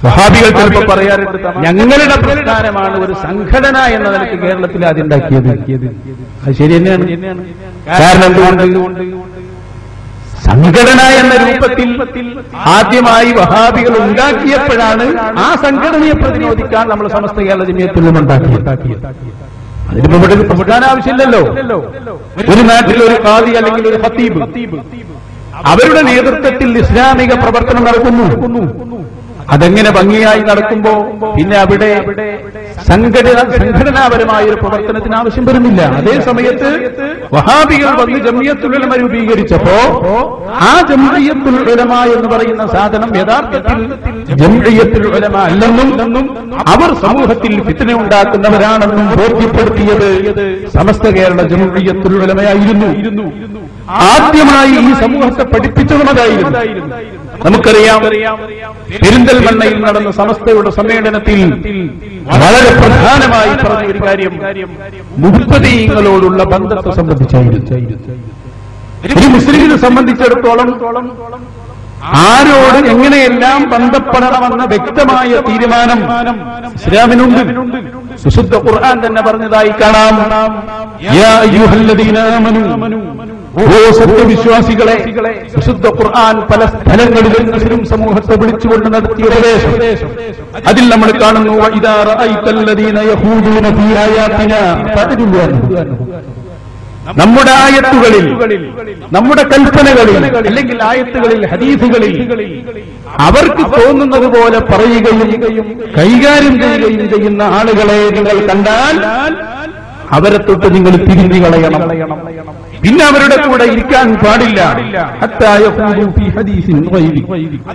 വഹാബികൾ ചിലപ്പോൾ പറയാറുണ്ട്, ഞങ്ങളുടെ പ്രസ്ഥാനമാണ് ഒരു സംഘടന എന്ന നിലയ്ക്ക് കേരളത്തിൽ ആദ്യം ഉണ്ടാക്കിയത്. അത് ശരി തന്നെയാണ്. കാരണം എന്തുകൊണ്ട്? സംഘടന എന്ന രൂപത്തിൽ ആദ്യമായി വഹാബികൾ ഉണ്ടാക്കിയപ്പോഴാണ് ആ സംഘടനയെ പ്രതിരോധിക്കാൻ നമ്മൾ സമസ്ത കേരള ജമിയത്തിൽ നിന്നുണ്ടാക്കിയത്. അതിനിപ്പോ ഇവിടെ ഒരു പ്രസ്ഥാന ആവശ്യമില്ലല്ലോ. ഒരു നാട്ടിൽ ഒരു ഖാദി അല്ലെങ്കിൽ ഒരു ഖത്തീബ് അവരുടെ നേതൃത്വത്തിൽ ഇസ്ലാമിക പ്രവർത്തനം നടക്കുന്നു. അതെങ്ങനെ ഭംഗിയായി നടക്കുമ്പോ പിന്നെ അവിടെ സംഘടനാപരമായ ഒരു പ്രവർത്തനത്തിന് ആവശ്യം വരുന്നില്ല. അതേ സമയത്ത് വഹാബികൾ വന്ന് ജംഇയ്യത്തുൽ ഉലമ രൂപീകരിച്ചപ്പോ ആ ജംഇയ്യത്തുൽ ഉലമ എന്ന് പറയുന്ന സാധനം യഥാർത്ഥത്തിൽ ജംഇയ്യത്തുൽ ഉലമ അല്ലെന്നും അവർ സമൂഹത്തിൽ ഫിത്ന ഉണ്ടാക്കുന്നവരാണെന്നും ബോധ്യപ്പെടുത്തിയത് സമസ്ത കേരള ജംഇയ്യത്തുൽ ഉലമയായിരുന്നു. ആദ്യമായി ഈ സമൂഹത്തെ പഠിപ്പിച്ചതും അതായിരുന്നു. നമുക്കറിയാം, പെരിന്തൽമണ്ണയിൽ നടന്ന സമസ്തയുടെ സമ്മേളനത്തിൽ വളരെ പ്രധാനമായി പറഞ്ഞ ഒരു കാര്യം മുഹ്തദീങ്ങളോടുള്ള ബന്ധത്തെ സംബന്ധിച്ചായിരുന്നു. ഒരു മുസ്ലിമിനെ സംബന്ധിച്ചിടത്തോളം ആരോട് എങ്ങനെയെല്ലാം ബന്ധപ്പെടണമെന്ന വ്യക്തമായ തീരുമാനം ഇസ്ലാമിനുണ്ട്. വിശുദ്ധ ഖുർആൻ തന്നെ പറഞ്ഞതായി കാണാം, യാ അയ്യുഹല്ലദീന ആമനൂ, ഓ സത്യവിശ്വാസികളെ. വിശുദ്ധ ഖുർആൻ പല സ്ഥലങ്ങളിലും മുസ്ലിം സമൂഹത്തെ വിളിച്ചുകൊണ്ട് നടത്തിയ ഉപദേശം അതിൽ നമ്മൾ കാണുന്നു, വഇദാ റഅയ്തല്ലദീന യഖൂദൂന ഫീ ആയാതിനാ ഫഅ്രിദ് അൻഹും. നമ്മുടെ ആയത്തുകളിൽ, നമ്മുടെ കൽപ്പനകളിൽ, അല്ലെങ്കിൽ ആയത്തുകളിൽ, ഹദീസുകളിൽ അവർക്ക് തോന്നുന്നത് പോലെ പറയുകയും കൈകാര്യം ചെയ്യുകയും ചെയ്യുന്ന ആളുകളെ നിങ്ങൾ കണ്ടാൽ അവരെ തൊട്ട് നിങ്ങൾ തിരിഞ്ഞു കളയണം. പിന്നെ അവരുടെ കൂടെ ഇരിക്കാൻ പാടില്ല.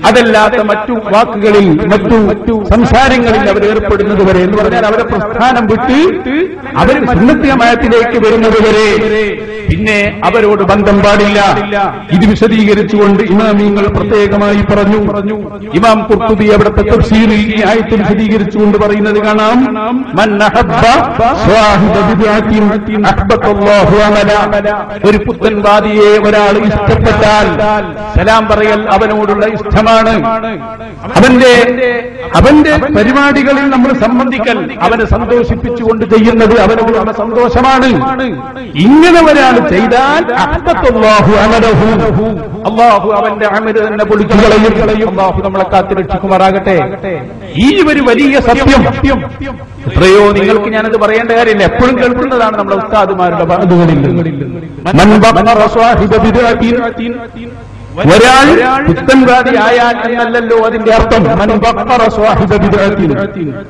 അതല്ലാത്ത മറ്റു വാക്കുകളിൽ, മറ്റു സംസാരങ്ങളിൽ അവർ ഏർപ്പെടുന്നത് വരെ, എന്ന് പറഞ്ഞാൽ അവരെ പ്രസ്ഥാനം വിട്ട് അവർ സുന്നത്ത് ജമാഅത്തിലേക്ക് വരുന്നത് വരെ പിന്നെ അവരോട് ബന്ധം പാടില്ല. ഇത് വിശദീകരിച്ചുകൊണ്ട് ഇമാമിങ്ങൾ പ്രത്യേകമായി പറഞ്ഞു. ഇമാം ഖുർത്തുബി അവിടുത്തെ തഫ്സീറിൽ ഈ ആയത്ത് വിശദീകരിച്ചുകൊണ്ട് പറയുന്നത് കാണാം, മൻ അഹബ്ബ സ്വാഹിബ ബിദ്അത്തിൻ അഹ്ബത്തല്ലാഹു അമല. ഒരു പുത്തൻവാദിയെ ഒരാൾ ഇഷ്ടപ്പെട്ടാൽ സലാം പറയൽ അവനോടുള്ള ഇഷ്ടമാണ്. അവന്റെ പരിപാടികളിൽ നമ്മൾ സംബന്ധിക്കൽ അവനെ സന്തോഷിപ്പിച്ചുകൊണ്ട് ചെയ്യുന്നത് അവനോടുള്ള സന്തോഷമാണ്. ഇങ്ങനെ ഒരാൾ ചെയ്താൽ അഹ്ബത്തല്ലാഹു അമലഹു, അല്ലാഹു അവന്റെ അമല് തന്നെ പൊളിച്ചു കളയും. അല്ലാഹു നമ്മളെ കാത്തുരക്ഷിക്കുമാറാകട്ടെ. ഈ ഒരു വലിയ സത്യം എത്രയോ നിങ്ങൾക്ക് ഞാനത് പറയേണ്ട കാര്യമില്ല, എപ്പോഴും കേൾക്കുന്നതാണ് നമ്മുടെ ഉസ്താദുമാരുടെ വാദുകളിൽ. ഒരാൾ പുത്തൻവാദി ആയാൽ എന്നല്ലല്ലോ അതിന്റെ അർത്ഥം.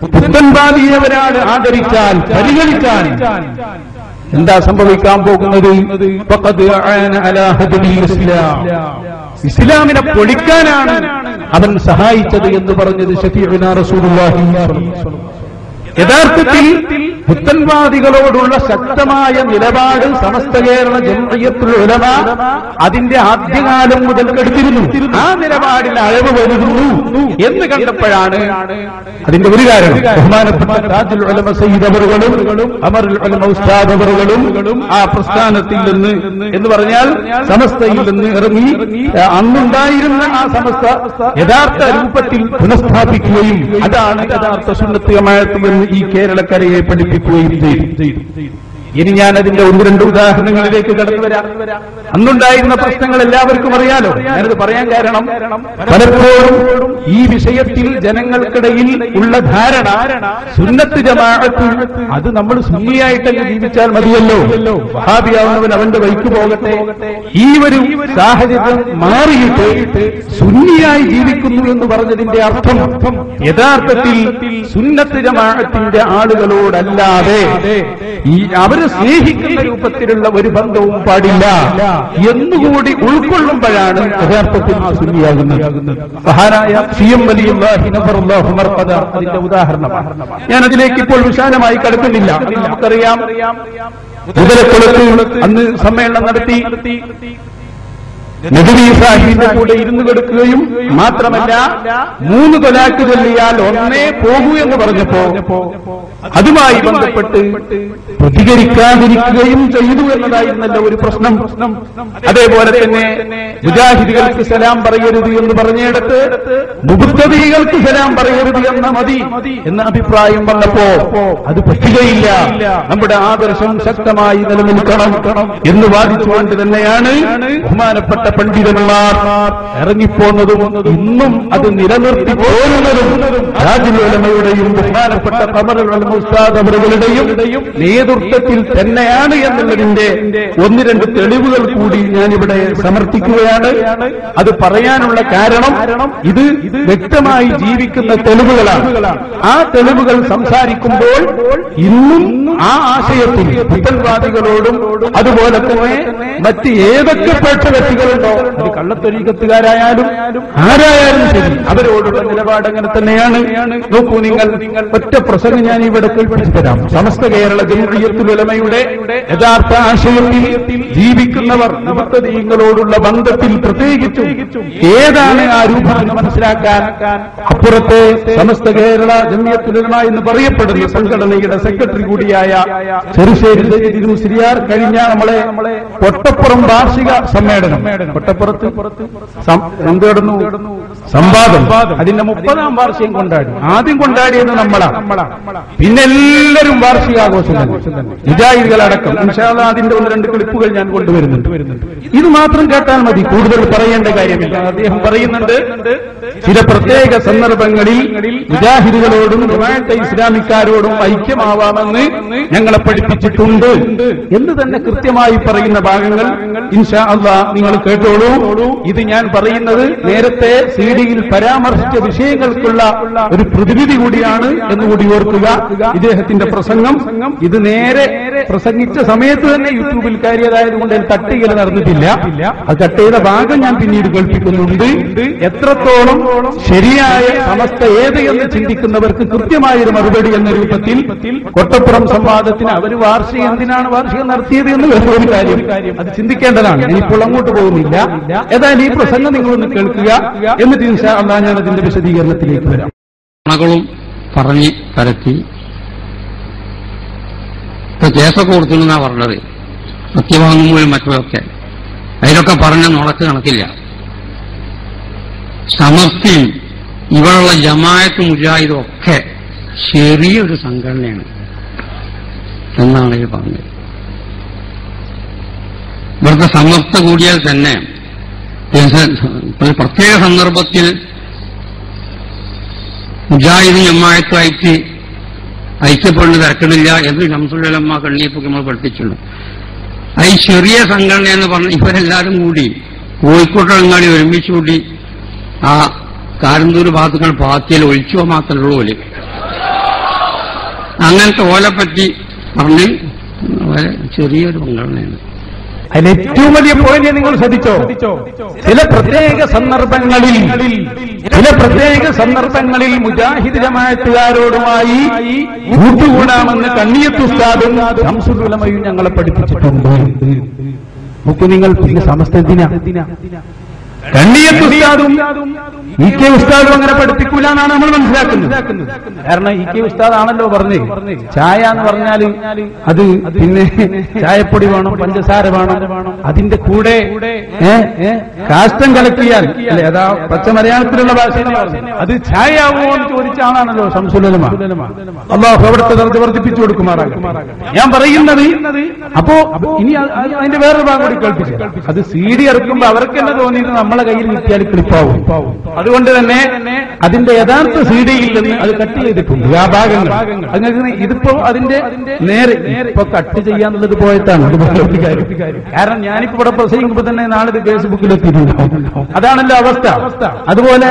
പുത്തൻവാദിയെ ഒരാൾ ആദരിച്ചാൽ, പരിഗണിച്ചാൽ എന്താ സംഭവിക്കാൻ പോകുന്നത്? ഇസ്ലാമിനെ പൊളിക്കാനാണ് അവൻ സഹായിച്ചത് എന്ന് പറഞ്ഞത് ശഫീഉനാ റസൂലുള്ളാഹി. യഥാർത്ഥത്തിൽ പുത്തൻവാദികളോടുള്ള ശക്തമായ നിലപാട് സമസ്ത കേരള ജംഇയ്യത്തുൽ ഉലമ അതിന്റെ ആദ്യകാലം മുതൽ എടുത്തിരുന്നു. ആ നിലപാടിൽ അഴവ് വരുന്നു എന്ന് കണ്ടപ്പോഴാണ് അതിന്റെ ഒരു കാരണം ബഹുമാനപ്പെട്ട താജുൽ ഉലമ സയ്യിദ് അവറുകളും അമറുൽ ഉലമ ഉസ്താദ് അവറുകളും ആ പ്രസ്ഥാനത്തിൽ നിന്ന്, എന്ന് പറഞ്ഞാൽ സമസ്തയിൽ നിന്ന് ഇറങ്ങി അന്നുണ്ടായിരുന്ന ആ സമസ്ത യഥാർത്ഥ രൂപത്തിൽ പുനഃസ്ഥാപിക്കുകയും അതാണ് യഥാർത്ഥ സുന്നത്ത് ജമാഅത്ത് എന്ന് ഈ കേരളക്കരയെ പഠിപ്പിക്കുകയും ചെയ്തു. ഇനി ഞാൻ അതിന്റെ ഒന്ന് രണ്ട് ഉദാഹരണങ്ങളിലേക്ക് കടന്നു വരാം. അന്നുണ്ടായിരുന്ന പ്രശ്നങ്ങൾ എല്ലാവർക്കും അറിയാലോ. ഞാനത് പറയാൻ കാരണം പലപ്പോഴും ഈ വിഷയത്തിൽ ജനങ്ങൾക്കിടയിൽ ഉള്ള ധാരണ സുന്നത്ത് ജമാഅത്ത് അത് നമ്മൾ സുന്നിയായിട്ടല്ലേ ജീവിച്ചാൽ മതിയല്ലോ, വഹാബിയാവുന്നവൻ അവന്റെ വഴിക്ക് പോകട്ടെ. ഈ ഒരു സാഹചര്യം മാറിയിട്ട് സുന്നിയായി ജീവിക്കുന്നു എന്ന് പറഞ്ഞതിന്റെ അർത്ഥം യഥാർത്ഥത്തിൽ സുന്നത്ത് ജമാഅത്തിന്റെ ആളുകളോടല്ലാതെ ഈ അവരെ സ്നേഹിക്കുന്ന രൂപത്തിലുള്ള ഒരു ബന്ധവും പാടില്ല എന്നുകൂടി ഉൾക്കൊള്ളുമ്പോഴാണ് യഥാർത്ഥത്തിൽ സുന്നിയാകുന്നത്. മഹാനായ സിഎം വലിയുല്ലാഹി നഫറുല്ലാഹു മർഖദ അതിന്റെ ഉദാഹരണമാണ്. ഞാൻ അതിലേക്ക് ഇപ്പോൾ വിശാലമായി കടക്കുന്നില്ല. നമുക്കറിയാം, മുതലക്കുളത്ത് അന്ന് സമ്മേളനം നടത്തി. നബി സാഹിബിന്റെ കൂടെ ഇരുന്ന് കൊടുക്കുകയും മാത്രമല്ല 3 തൊലാക്ക് ചൊല്ലിയാൽ ഒന്നേ പോകൂ എന്ന് പറഞ്ഞപ്പോ അതുമായി ബന്ധപ്പെട്ട് പ്രതികരിക്കാതിരിക്കുകയും ചെയ്തു എന്നതായിരുന്നല്ലോ ഒരു പ്രശ്നം. അതേപോലെ തന്നെ മുജാഹിദുകൾക്ക് സലാം പറയരുത് എന്ന് പറഞ്ഞിടത്ത് മുബത്തദീകൾക്ക് സലാം പറയരുത് എന്ന മതി എന്ന അഭിപ്രായം വന്നപ്പോ അത് പറ്റുകയില്ല, നമ്മുടെ ആദർശം ശക്തമായി നിലനിൽക്കണം എന്ന് വാദിച്ചുകൊണ്ട് തന്നെയാണ് ബഹുമാനപ്പെട്ട പണ്ഡിതന്മാർ ഇറങ്ങിപ്പോന്നതും ഇന്നും അത് നിലനിർത്തി പോരുന്നതും താജുൽ ഉലമയുടെയും ബഹുമാനപ്പെട്ട ഖമറുൽ ഉലമ ഉസ്താദ് അവരുടെയും നേതൃത്വത്തിൽ തന്നെയാണ് എന്നുള്ളതിന്റെ 1-2 തെളിവുകൾ കൂടി ഞാനിവിടെ സമർപ്പിക്കുകയാണ്. അത് പറയാനുള്ള കാരണം ഇത് വ്യക്തമായി ജീവിക്കുന്ന തെളിവുകളാണ്. ആ തെളിവുകൾ സംസാരിക്കുമ്പോൾ ഇന്നും ആ ആശയത്തിൽ പുത്തൻവാദികളോടും അതുപോലെ തന്നെ മറ്റ് ഏതൊക്കെ പേക്ഷവ്യക്തികളുണ്ടോ, അത് കള്ളത്തൊരീക്കത്തുകാരായാലും ആരായാലും ശരി, അവരോടുള്ള നിലപാട് അങ്ങനെ തന്നെയാണ്. നോക്കൂ, നിങ്ങൾ ഒറ്റ പ്രസംഗം ഞാൻ ഇവിടെ കേൾപ്പിച്ചു തരാം. സമസ്ത കേരള ജംഇയ്യത്തുൽ ഉലമയുടെ യഥാർത്ഥ ആശയത്തിൽ ജീവിക്കുന്നവർ മുബത്തദീങ്ങളോടുള്ള ബന്ധത്തിൽ പ്രത്യേകിച്ചും ഏതാണ് ആ രൂപം എന്ന് മനസ്സിലാക്കാൻ അപ്പുറത്തെ സമസ്ത കേരള ജംഇയ്യത്തുൽ ഉലമ എന്ന് പറയപ്പെടുന്ന സംഘടനയുടെ സെക്രട്ടറി കൂടിയായ ചെറുശ്ശേരി സയ്യിദ് മുസ്ലിയാർ കഴിഞ്ഞ നമ്മളെ കൊട്ടപ്പുറം വാർഷിക സമ്മേളനം, കൊട്ടപ്പുറത്ത് എന്തുകൊടുന്നു സംവാദം, അതിന്റെ 30ാം വാർഷികം കൊണ്ടാടി. ആദ്യം കൊണ്ടാടിയത് നമ്മളാ, പിന്നെ എല്ലാവരും വാർഷികാഘോഷം തന്നെ, മുജാഹിദുകളടക്കം. ഇൻഷാ അല്ലാഹ് അതിന്റെ 1-2 ക്ലിപ്പുകൾ ഞാൻ കൊണ്ടുവരുന്നുണ്ട്. ഇത് മാത്രം കേട്ടാൽ മതി, കൂടുതൽ പറയേണ്ട കാര്യമില്ല. അദ്ദേഹം പറയുന്നുണ്ട്, ചില പ്രത്യേക സന്ദർഭങ്ങളിൽ മുജാഹിദുകളോടും ജമാഅത്തെ ഇസ്ലാമിക്കാരോടും ഐക്യമാവാമെന്ന് ഞങ്ങളെ പഠിപ്പിച്ചിട്ടുണ്ട് എന്ന് തന്നെ കൃത്യമായി പറയുന്ന ഭാഗങ്ങൾ ഇൻഷാ അല്ലാഹ് നിങ്ങൾ കേട്ടോളൂ. ഇത് ഞാൻ പറയുന്നത് നേരത്തെ സിഡിയിൽ പരാമർശിച്ച വിഷയങ്ങൾക്കുള്ള ഒരു പ്രതിനിധി കൂടിയാണ് എന്നുകൂടി ഓർക്കുക. ഇദ്ദേഹത്തിന്റെ പ്രസംഗം ഇത് നേരെ പ്രസംഗിച്ച സമയത്ത് തന്നെ യൂട്യൂബിൽ കയറിയതായതുകൊണ്ട് തട്ട് ചെയ്യൽ നടന്നിട്ടില്ല. അത് കട്ട് ചെയ്ത ഭാഗം ഞാൻ പിന്നീട് കേൾപ്പിക്കുന്നുണ്ട്. എത്രത്തോളം ശരിയായ സമസ്ത ഏത് എന്ന് ചിന്തിക്കുന്നവർക്ക് കൃത്യമായൊരു മറുപടി എന്ന രൂപത്തിൽ കൊട്ടപ്പുറം സംവാദത്തിന് അവർ എന്തിനാണ് വാർഷികം നടത്തിയത് എന്ന് വേറൊരു കാര്യം, അത് ചിന്തിക്കേണ്ടതാണ്. ഇനിയിപ്പോൾ അങ്ങോട്ട് പോകുന്നില്ല. ഏതായാലും ഈ പ്രസംഗം നിങ്ങളൊന്ന് കേൾക്കുക, എന്നിട്ട് ഇൻഷാ അല്ലാഹ് ഞാൻ അതിന്റെ വിശദീകരണത്തിലേക്ക് വരാം. പറഞ്ഞ് പരത്തി കേസൊക്കെ കൊടുത്തുണ്ടെന്നാ പറഞ്ഞത്, സത്യവാങ്മൂലം മറ്റൊക്കെ അതിലൊക്കെ പറഞ്ഞ നുണക്ക് കണക്കില്ല. സമസ്തയും ഇവിടെയുള്ള ജമാഅത്ത് മുജാഹിദും ഒക്കെ ചെറിയൊരു സംഘടനയാണ് എന്നാണ് ഇത് പറഞ്ഞത്. ഇവിടുത്തെ സമസ്ത കൂടിയാൽ തന്നെ പ്രത്യേക സന്ദർഭത്തിൽ മുജാഹിദും ജമാഅത്തുമായിട്ട് ഐക്യപ്പെടുന്ന തിരക്കണില്ല എന്ന് ശംസുൽ ഉലമ കണ്ണിയപ്പൊക്കെ നമ്മൾ പഠിപ്പിച്ചിട്ടുണ്ട്. ഈ ചെറിയ സംഘടന എന്ന് പറഞ്ഞ ഇവരെല്ലാവരും കൂടി കോഴിക്കോട്ടങ്ങാടി ഒരുമിച്ച് കൂടി ആ കാരന്തൂർ ഭാഗത്തുകൾ പാത്തിയിൽ ഒഴിച്ചുവ മാത്രമേ ഉള്ളൂ. അങ്ങനത്തെ ഓലെപ്പറ്റി പറഞ്ഞ് ചെറിയൊരു സംഘടനയാണ്. അതിന് ഏറ്റവും വലിയ പോയിന്റ് നിങ്ങൾ ശ്രദ്ധിച്ചോ, ചില പ്രത്യേക സന്ദർഭങ്ങളിൽ മുജാഹിദ് ജമാഅത്തുകാരോടുമായി കൂട്ടുകൂടാമെന്ന് കണ്ണിയത്ത് ഉസ്താദും ശംസുൽ ഉലമയും ഞങ്ങളെ പഠിപ്പിച്ചിട്ടുണ്ട്. നോക്കൂ നിങ്ങൾ, പിന്നെ സമസ്ത എന്തിനാ? കണ്ണിയത്ത് ഉസ്താദും ഇ.കെ. ഉസ്താദും അങ്ങനെ പഠിപ്പിക്കൂല എന്നാണ് നമ്മൾ മനസ്സിലാക്കുന്നത്. കാരണം ഇ.കെ. ഉസ്താദാണല്ലോ പറഞ്ഞേ, ചായ എന്ന് പറഞ്ഞാൽ അത് പിന്നെ ചായപ്പൊടി വേണം, പഞ്ചസാര വേണം, അതിന്റെ കൂടെ കാഷ്ടം കലക്കിയാൽ അല്ലെ, അതാ പച്ച മലയാളത്തിലുള്ള ഭാഷ അത് ചായയാവോ എന്ന് ചോദിച്ച ആളാണല്ലോ ശംസുൽ ഉലമ. അല്ലാഹു അവിടുത്തെ ദർജ വർദ്ധിപ്പിച്ചു കൊടുക്കുമാറാകട്ടെ. ഞാൻ പറയുന്നത് അപ്പോ ഇനി അതിന്റെ വേറൊരു ഭാഗം കൂടി കേൾപ്പിച്ചു. അത് CD ഇറക്കുമ്പോ അവർക്ക് തന്നെ തോന്നിയത് നമ്മളെ കയ്യിൽ കിട്ടിയാൽ ക്ലിപ്പാവും. അതുകൊണ്ട് തന്നെ അതിന്റെ യഥാർത്ഥ CD-യിൽ നിന്ന് അത് കട്ട് ചെയ്തിട്ടുണ്ട് ആ ഭാഗങ്ങൾ. അങ്ങനെ ഇതിപ്പോ അതിന്റെ നേരെ ഇപ്പൊ കട്ട് ചെയ്യാന്നുള്ളത് പോയത്താണ്. അതുപോലെ ഒരു കാര്യം, കാരണം ഞാനിപ്പോ ഇവിടെ പ്രസംഗിക്കുമ്പോ തന്നെ നാളെ ഇത് ഫേസ്ബുക്കിലെത്തിയിട്ടുണ്ടാവും. അതാണല്ലോ അവസ്ഥ. അതുപോലെ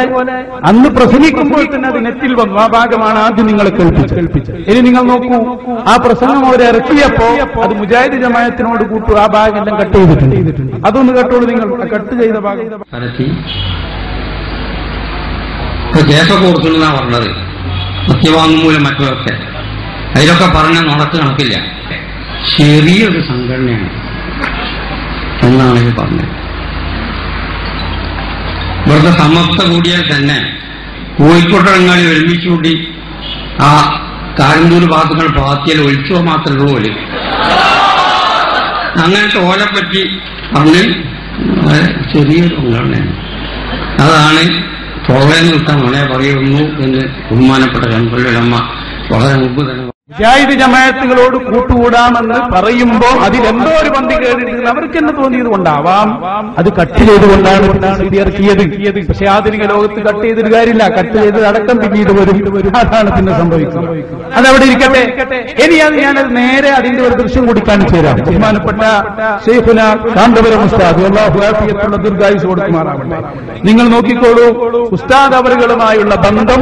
അന്ന് പ്രസംഗിക്കുമ്പോൾ തന്നെ അത് നെറ്റിൽ വന്നു. ആ ഭാഗമാണ് ആദ്യം നിങ്ങളെ കേൾപ്പിച്ചത്. ഇനി നിങ്ങൾ നോക്കൂ, ആ പ്രസംഗം അവരെ ഇറക്കിയപ്പോ അത് മുജാഹിദ് ജമാഅത്തിനോട് കൂട്ടു ആ ഭാഗം എല്ലാം കട്ട് ചെയ്തിട്ടുണ്ട്. അതൊന്ന് കേട്ടോളൂ നിങ്ങൾ, കട്ട് ചെയ്ത ഭാഗം. കേസൊക്കെ കൊടുത്തുണ്ടെന്നാ പറഞ്ഞത്, സത്യവാങ്മൂലം മറ്റൊക്കെ അതിലൊക്കെ പറഞ്ഞ നുണക്ക് കണക്കില്ല. ചെറിയൊരു സംഘടനയാണ് എന്നാണ് ഇത് പറഞ്ഞത്. ഇവിടുത്തെ സമസ്ത കൂടിയാൽ തന്നെ കോഴിക്കോട്ടങ്ങാടി ഒരുമിച്ചുകൂടി ആ കാരന്തൂർ ഭാഗങ്ങൾ പാത്തിയാൽ ഒഴിച്ചോ മാത്രമേ ഉള്ളൂ. അങ്ങനത്തെ ഓലെപ്പറ്റി പറഞ്ഞ് ചെറിയൊരു സംഘടനയാണ്. അതാണ് തോളേന്ന് കിട്ടാൻ വളരെ പറയുന്നു എന്ന് ബഹുമാനപ്പെട്ട ശംസുൽ വളരെ മുമ്പ് തന്നെ മുജാഹിദ് ജമാഅത്തുകളോട് കൂട്ടുകൂടാമെന്ന് പറയുമ്പോൾ അതിലെന്തോ ഒരു പന്തി കേട്ടിട്ട് അവർക്ക് തന്നെ തോന്നിയത് കൊണ്ടാവാം. അത് കട്ട് ചെയ്തുകൊണ്ടാണ് ഇറക്കിയത്. പക്ഷെ ആധുനിക ലോകത്ത് കട്ട് ചെയ്തിട്ട് കാര്യമില്ല. കട്ട് ചെയ്ത് അടക്കം പിന്നീട് വരും. അതാണ് പിന്നെ സംഭവിക്കുന്നത്. അതവിടെ ഇരിക്കട്ടെ. ഇനി അത് ഞാനത് നേരെ അതിന്റെ ഒരു ദൃശ്യം കൂടി കാണിച്ചു തരാം. ബഹുമാനപ്പെട്ട ശൈഖുന കാന്തപുരം ഉസ്താദ് അല്ലാഹു ആഫിയത്തുള്ള ദീർഘായുസ്സ് കൊടുക്കുമാറാവട്ടെ. നിങ്ങൾ നോക്കിക്കോളൂ, ഉസ്താദ് അവറുകളുമായുള്ള ബന്ധം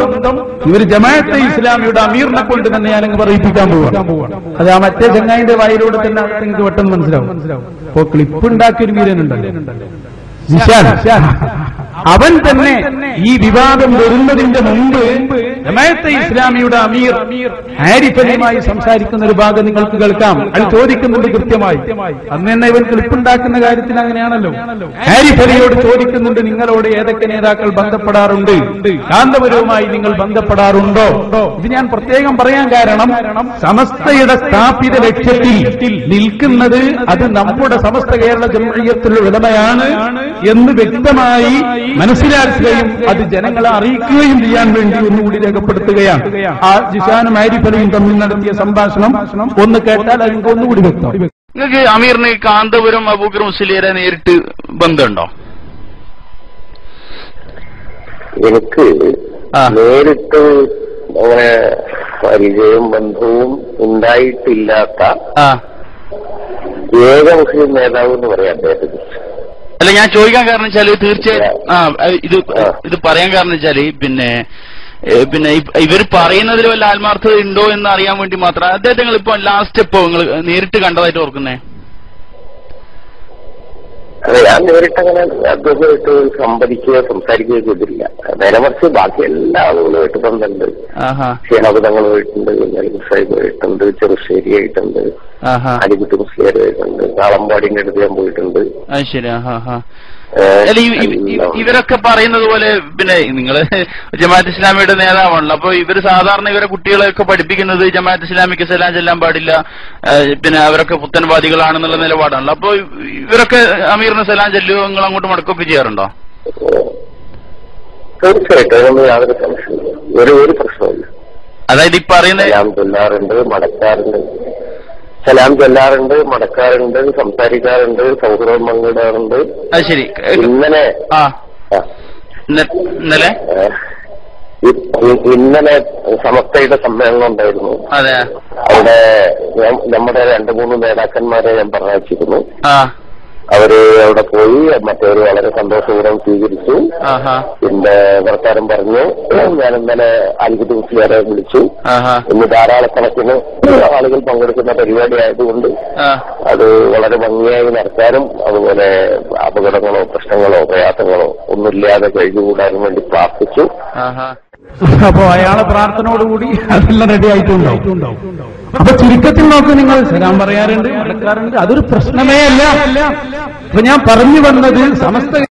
ഇവർ ജമാഅത്തെ ഇസ്ലാമിയുടെ അമീറിനെ കൊണ്ട് തന്നെ ഞാനങ്ങ് പറയിപ്പിക്കാൻ പോവുകയാണ്. അത് ആ മറ്റേ ചങ്ങായിന്റെ വായിലൂടെ തന്നെ നിങ്ങൾക്ക് പെട്ടെന്ന് മനസ്സിലാവും. ഇപ്പോ ക്ലിപ്പ് ഉണ്ടാക്കിയൊരു വീരനുണ്ടല്ലോ, അവൻ തന്നെ ഈ വിവാദം വരുന്നതിന്റെ മുമ്പ് ജമാഅത്തെ ഇസ്ലാമിയുടെ അമീർ ആരിഫ് അലിയുമായി സംസാരിക്കുന്ന ഒരു ഭാഗം നിങ്ങൾക്ക് കേൾക്കാം. അത് ചോദിക്കുന്നുണ്ട് കൃത്യമായി. അന്ന് തന്നെ ഇവൻ ക്ലിപ്പുണ്ടാക്കുന്ന കാര്യത്തിൽ അങ്ങനെയാണല്ലോ. ആരിഫ് അലിയോട് ചോദിക്കുന്നുണ്ട്, നിങ്ങളോട് ഏതൊക്കെ നേതാക്കൾ ബന്ധപ്പെടാറുണ്ട്, കാന്തപുരവുമായി നിങ്ങൾ ബന്ധപ്പെടാറുണ്ടോ? ഇത് ഞാൻ പ്രത്യേകം പറയാൻ കാരണം സമസ്തയുടെ സ്ഥാപിത ലക്ഷ്യത്തിൽ നിൽക്കുന്നത് അത് നമ്മുടെ സമസ്ത കേരള ജംഇയ്യത്തുൽ ഉലമയാണ് എന്ന് വ്യക്തമായി മനസ്സിലാക്കുകയും അത് ജനങ്ങളെ അറിയിക്കുകയും ചെയ്യാൻ വേണ്ടി ഒന്നുകൂടി രേഖപ്പെടുത്തുകയാണ്. ആ ജിഷാനും ആരിഫ് അലിയും തമ്മിൽ നടത്തിയ സംഭാഷണം ഒന്ന് കേട്ടാൽ അതിന് ഒന്നുകൂടി വ്യക്തം. നിങ്ങൾക്ക് അമീറിന് കാന്തപുരം അബൂബക്കർ മുസ്ലിയാരെ നേരിട്ട് ബന്ധമുണ്ടോ? എനിക്ക് നേരിട്ട് അങ്ങനെ പരിചയവും ബന്ധവും ഉണ്ടായിട്ടില്ലാത്ത ഏക മുസ്ലിം നേതാവ് എന്ന് പറയാം അദ്ദേഹത്തിന്. അല്ല, ഞാൻ ചോദിക്കാൻ കാരണം വെച്ചാല് തീർച്ചയായും ഇത് പറയാൻ കാരണം വെച്ചാല് പിന്നെ ഇവർ പറയുന്നതിൽ വല്ല ആത്മാർത്ഥത ഉണ്ടോ എന്ന് അറിയാൻ വേണ്ടി മാത്രം. അദ്ദേഹത്തെ നിങ്ങൾ ഇപ്പൊ ലാസ്റ്റ് എപ്പോ നിങ്ങൾ നേരിട്ട് കണ്ടതായിട്ട് ഓർക്കുന്നേ? അതെ, ഞാൻ നേരിട്ടങ്ങനെ അദ്ദേഹമായിട്ട് സംസാരിക്കുകയോ ചെയ്തില്ല. നേരെ മറിച്ച് ബാക്കി എല്ലാ ആളുകളുമായിട്ട് ബന്ധമുണ്ട്. ഷേഹാബുദങ്ങളുമായിട്ടുണ്ട്, സാഹിബുമായിട്ടുണ്ട്, ചെറുശ്ശേരി ആയിട്ടുണ്ട്, അലികുട്ടി മുസ്ലിയാരുമായിട്ടുണ്ട്, കാളമ്പാടിന്റെ അടുത്ത് ഞാൻ പോയിട്ടുണ്ട്. ശരി. ഇവരൊക്കെ പറയുന്നത് പോലെ പിന്നെ നിങ്ങള് ജമാഅത്ത് ഇസ്ലാമിയുടെ നേതാവാണല്ലോ. അപ്പൊ ഇവര് സാധാരണ ഇവരെ കുട്ടികളെയൊക്കെ പഠിപ്പിക്കുന്നത് ജമാഅത്ത് ഇസ്ലാമിക്ക് സലാം ചെല്ലാൻ പാടില്ല, പിന്നെ അവരൊക്കെ പുത്തൻവാദികളാണെന്നുള്ള നിലപാടാണല്ലോ. അപ്പൊ ഇവരൊക്കെ അമീറിന് സലാം ചെല്ലുകയോ നിങ്ങൾ അങ്ങോട്ട് മടക്കുകയൊക്കെ ചെയ്യാറുണ്ടോ? തീർച്ചയായിട്ടും അതൊന്നും യാതൊരു സംശയമില്ല, ഒരു പ്രശ്നമില്ല. അതായത് ഈ പറയുന്നത് സലാം ചൊല്ലാറുണ്ട്, മടക്കാറുണ്ട്, സലാം ചൊല്ലാറുണ്ട്, മടക്കാറുണ്ട്, സംസാരിക്കാറുണ്ട്, സൗഹൃദം പങ്കിടാറുണ്ട്. അത് ശരി. ഇന്നലെ സമസ്തയുടെ സമ്മേളനം ഉണ്ടായിരുന്നു. അതെ, അവിടെ നമ്മുടെ 2-3 നേതാക്കന്മാരെ ഞാൻ പറഞ്ഞയച്ചിരുന്നു. അവര് അവിടെ പോയി മറ്റവര് വളരെ സന്തോഷപൂർവ്വം സ്വീകരിച്ചു. പിന്നെ വർത്താനം പറഞ്ഞു. ഞാൻ ഇന്നലെ അലികുട്ടി മുസ്ലിയാരെ വിളിച്ചു. ഇന്ന് ധാരാളക്കണക്കിന് ആളുകൾ പങ്കെടുക്കുന്ന പരിപാടി ആയതുകൊണ്ട് അത് വളരെ ഭംഗിയായി നടത്താനും അതുപോലെ അപകടങ്ങളോ പ്രശ്നങ്ങളോ പ്രയാസങ്ങളോ ഒന്നുമില്ലാതെ കഴിഞ്ഞുകൂടാനും വേണ്ടി പ്രാർത്ഥിച്ചു. അപ്പോ അയാളെ പ്രാർത്ഥനയോടുകൂടി അതെല്ലാം റെഡി ആയിട്ടുണ്ടാവും. അപ്പൊ ചുരുക്കത്തിൽ നോക്ക്, നിങ്ങൾ സലാം പറയാറുണ്ട്, മടക്കാറുണ്ട്, അതൊരു പ്രശ്നമേ അല്ല. അപ്പൊ ഞാൻ പറഞ്ഞു വന്നത് സമസ്ത